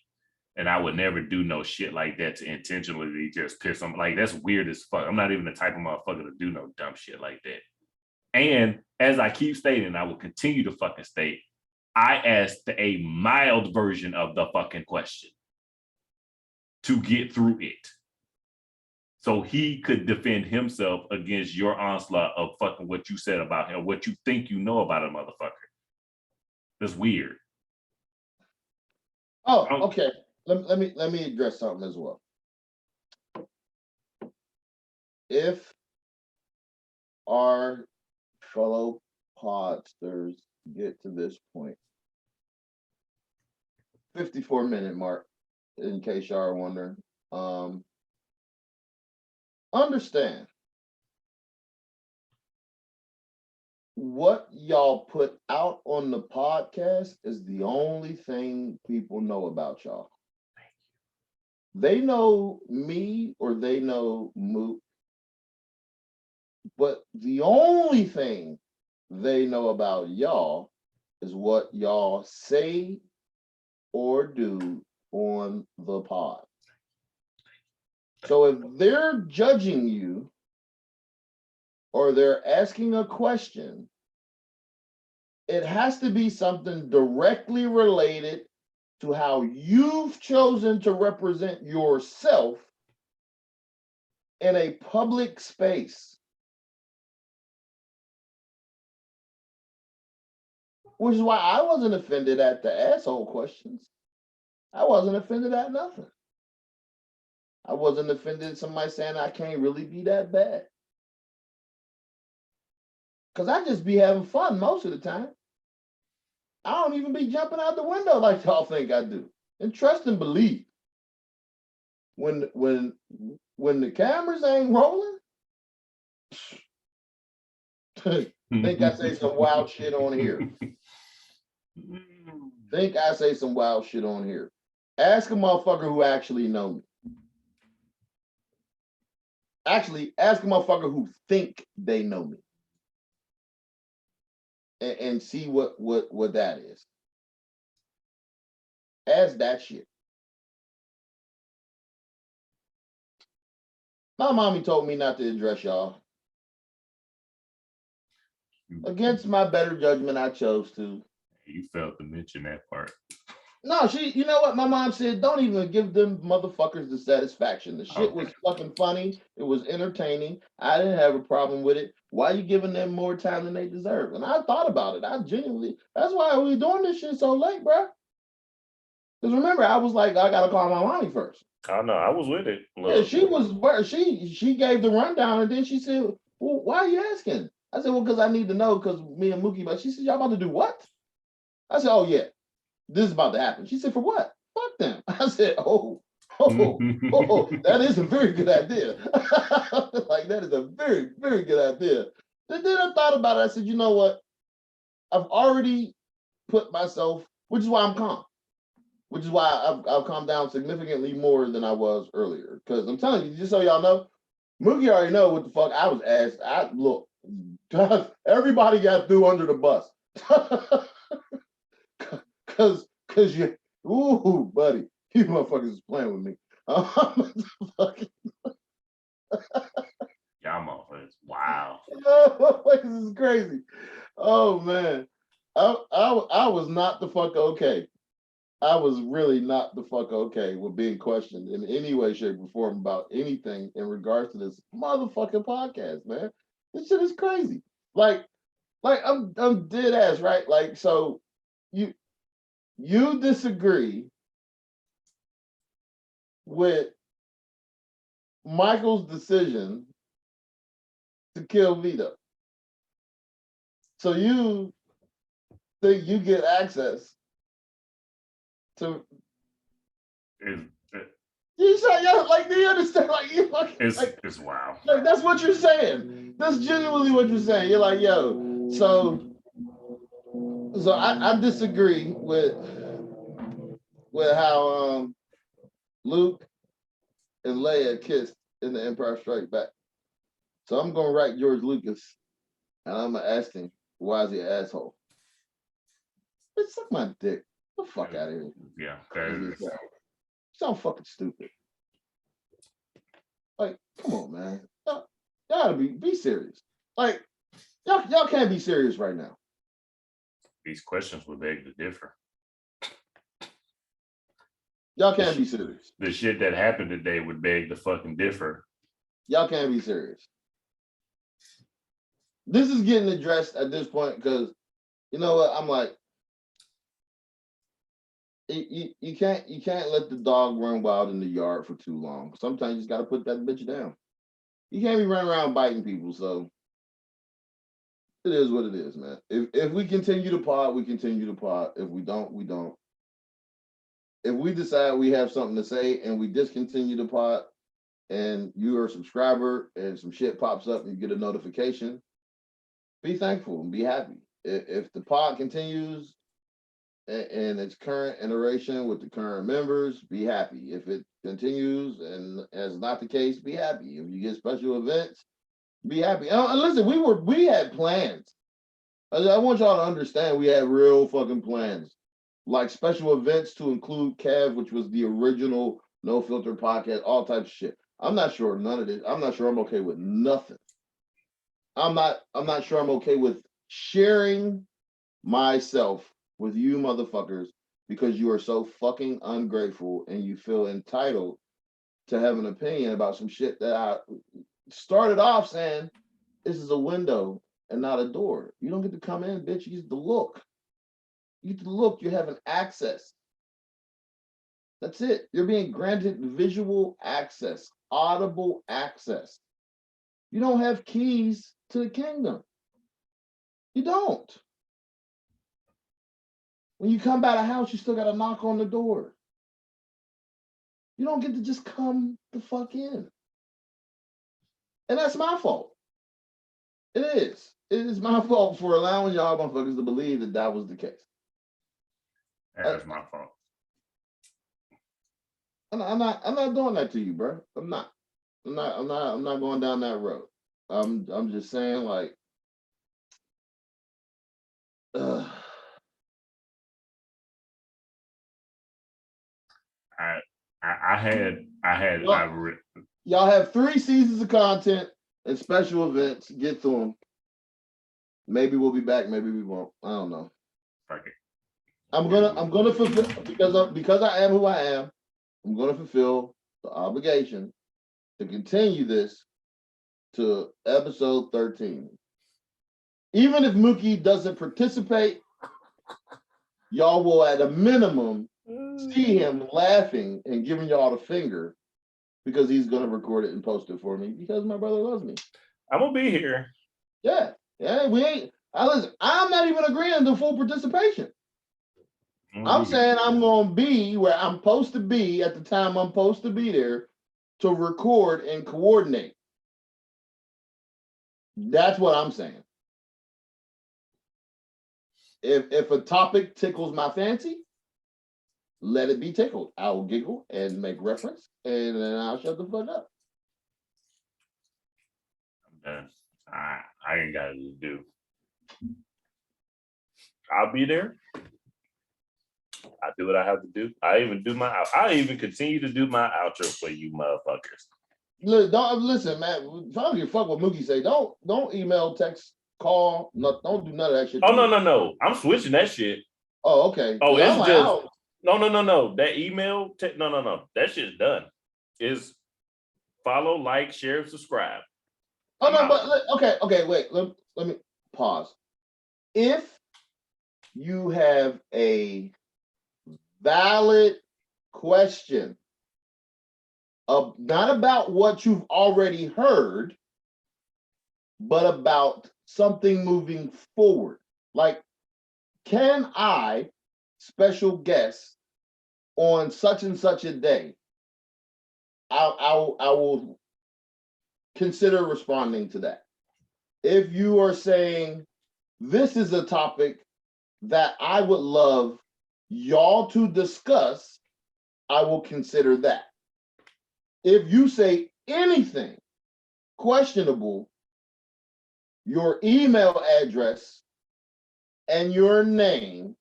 And I would never do no shit like that to intentionally just piss them. Like, that's weird as fuck. I'm not even the type of motherfucker to do no dumb shit like that. And as I keep stating, I will continue to fucking state, I asked a mild version of the fucking question to get through it. So he could defend himself against your onslaught of fucking what you said about him, what you think you know about a motherfucker. That's weird. Oh, okay. Let me address something as well. If our fellow podsters get to this point. 54-minute mark, in case y'all are wondering. Understand what y'all put out on the podcast is the only thing people know about y'all. They know me or they know Mook, but the only thing they know about y'all is what y'all say or do on the pod. So if they're judging you or they're asking a question, it has to be something directly related to how you've chosen to represent yourself in a public space. Which is why I wasn't offended at the asshole questions. I wasn't offended at nothing. I wasn't offended at somebody saying I can't really be that bad. Because I just be having fun most of the time. I don't even be jumping out the window like y'all think I do. And trust and believe. When the cameras ain't rolling, think I say some wild shit on here. Think I say some wild shit on here. Ask a motherfucker who actually know me. Actually, ask a motherfucker who think they know me. And see what that is. Ask that shit. My mommy told me not to address y'all. Against my better judgment, I chose to. You failed to mention that part. No, you know what? My mom said, don't even give them motherfuckers the satisfaction. The shit was fucking funny. It was entertaining. I didn't have a problem with it. Why are you giving them more time than they deserve? And I thought about it. I genuinely, that's why we doing this shit so late, bro. Because remember, I was like, I gotta call my mommy first. Oh no, I was with it. Look. Yeah, she gave the rundown and then she said, well, why are you asking? I said, well, because I need to know because me and Mookie, but she said, y'all about to do what? I said, oh yeah. This is about to happen. She said, for what? Fuck them. I said, oh, that is a very good idea. Like, that is a very, very good idea. And then I thought about it. I said, you know what? I've already put myself, which is why I'm calm. Which is why I've calmed down significantly more than I was earlier. Because I'm telling you, just so y'all know, Mookie already know what the fuck I was asked. Look, everybody got threw under the bus. Cause you, ooh, buddy, you motherfuckers is playing with me. Y'all motherfuckers, wow. This is crazy. Oh man, I was not the fuck okay. I was really not the fuck okay with being questioned in any way, shape, or form about anything in regards to this motherfucking podcast, man. This shit is crazy. Like I'm dead ass, right? Like, so you disagree with Michael's decision to kill Vito. So you think you get access to you say, yo, like, do you understand? Like, you fucking, it's wow. Like, that's what you're saying. That's genuinely what you're saying. You're like, yo, so I disagree with how Luke and Leia kissed in The Empire Strikes Back. So I'm gonna write George Lucas and I'm gonna ask him, why is he an asshole? Bitch, suck my dick. Get the fuck out of here. Yeah. You sound fucking stupid. Like, come on, man. Y'all gotta be serious. Like, y'all can't be serious right now. These questions would beg to differ. Y'all can't be serious. The shit that happened today would beg to fucking differ. Y'all can't be serious. This is getting addressed at this point because, you know what? I'm like, you can't let the dog run wild in the yard for too long. Sometimes you just gotta put that bitch down. You can't be running around biting people. So It is what it is, man. If we continue to pod, we continue to pod. If we don't, we don't. If we decide we have something to say and we discontinue the pod, and you're a subscriber and some shit pops up and you get a notification, be thankful and be happy. If the pod continues in its current iteration with the current members, be happy. If it continues and as not the case, be happy. If you get special events, be happy. And listen, we had plans. I want y'all to understand we had real fucking plans. Like special events to include Kev, which was the original No Filter podcast, all types of shit. I'm not sure none of this. I'm not sure I'm okay with nothing. I'm not sure I'm okay with sharing myself with you motherfuckers because you are so fucking ungrateful and you feel entitled to have an opinion about some shit that I started off saying this is a window and not a door. You don't get to come in, bitch. You get to look. You get to look. You're having access. That's it. You're being granted visual access, audible access. You don't have keys to the kingdom. You don't. When you come by the house, you still got to knock on the door. You don't get to just come the fuck in. And that's my fault. It is. It is my fault for allowing y'all motherfuckers to believe that that was the case. That's my fault. I'm not doing that to you, bro. I'm not going down that road. I'm just saying, like, y'all have 3 seasons of content and special events. Get to them. Maybe we'll be back. Maybe we won't. I don't know. Okay. I'm gonna fulfill because I am who I am. I'm gonna fulfill the obligation to continue this to episode 13. Even if Mookie doesn't participate, y'all will at a minimum see him laughing and giving y'all the finger because he's gonna record it and post it for me because my brother loves me. I'm gonna be here. Yeah, we ain't. Listen, I'm not even agreeing to full participation. I'm saying I'm gonna be where I'm supposed to be at the time I'm supposed to be there to record and coordinate. That's what I'm saying. If a topic tickles my fancy, let it be tickled. I will giggle and make reference, and then I'll shut the fuck up. I'm done. I ain't got to do. I'll be there. I do what I have to do. I even continue to do my outro for you motherfuckers. Look, don't listen, man. I don't give a fuck what Mookie say. Don't email, text, call. No, don't do none of that shit. Oh no. I'm switching that shit. Oh, okay. Oh, it's like, just no. That email, no. That shit's done. Is follow, like, share, subscribe. Oh no, but okay. Wait. Let me pause. If you have a valid question of not about what you've already heard, but about something moving forward. Like, can I special guest on such and such a day? I will consider responding to that. If you are saying this is a topic that I would love y'all to discuss, I will consider that. If you say anything questionable, your email address and your name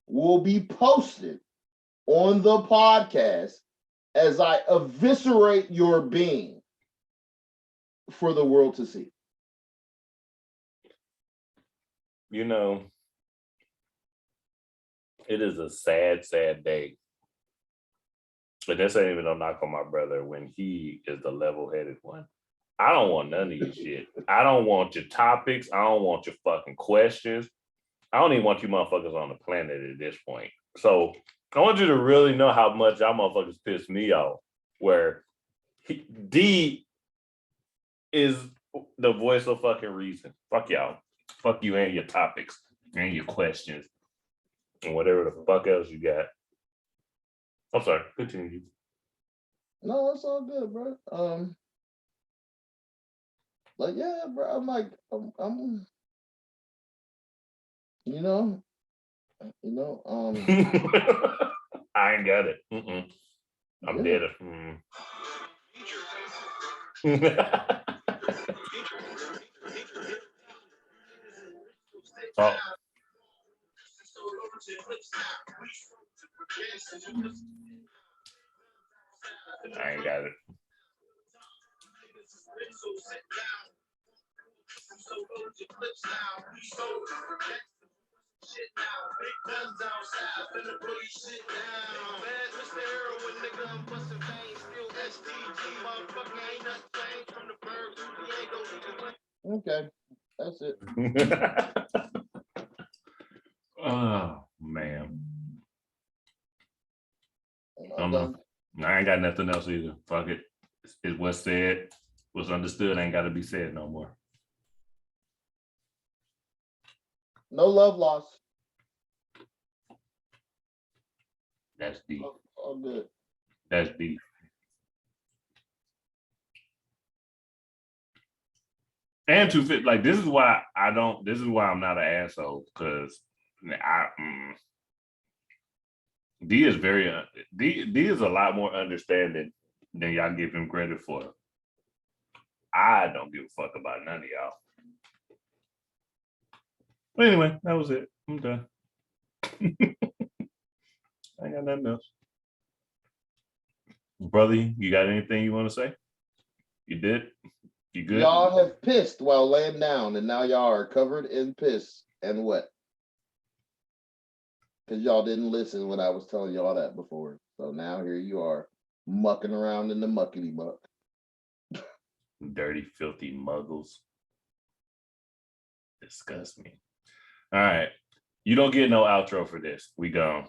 will be posted on the podcast as I eviscerate your being for the world to see. You know, it is a sad, sad day. But this ain't even no knock on my brother when he is the level-headed one. I don't want none of your shit. I don't want your topics. I don't want your fucking questions. I don't even want you motherfuckers on the planet at this point. So I want you to really know how much y'all motherfuckers piss me off. Where D is the voice of fucking reason. Fuck y'all. Fuck you and your topics and your questions and whatever the fuck else you got. I'm sorry. Continue. No, it's all good, bro. Like, yeah, bro. I'm like, I'm you know, I ain't got it. I'm yeah. dead. Oh. I ain't got it. Okay, that's it. Oh man. I'm done. I ain't got nothing else either. Fuck it. It's what's said, what's understood ain't gotta be said no more. No love lost. That's deep. All good. That's deep. And to fit, like, this is why I'm not an asshole, because D is D is a lot more understanding than y'all give him credit for. I don't give a fuck about none of y'all. But anyway, that was it. I'm done. I ain't got nothing else. Brother, you got anything you want to say? You did? You good? Y'all have pissed while laying down, and now y'all are covered in piss and wet. Because y'all didn't listen when I was telling y'all that before. So now here you are, mucking around in the muckety muck. Dirty, filthy muggles. Disgust me. All right. You don't get no outro for this. We gone.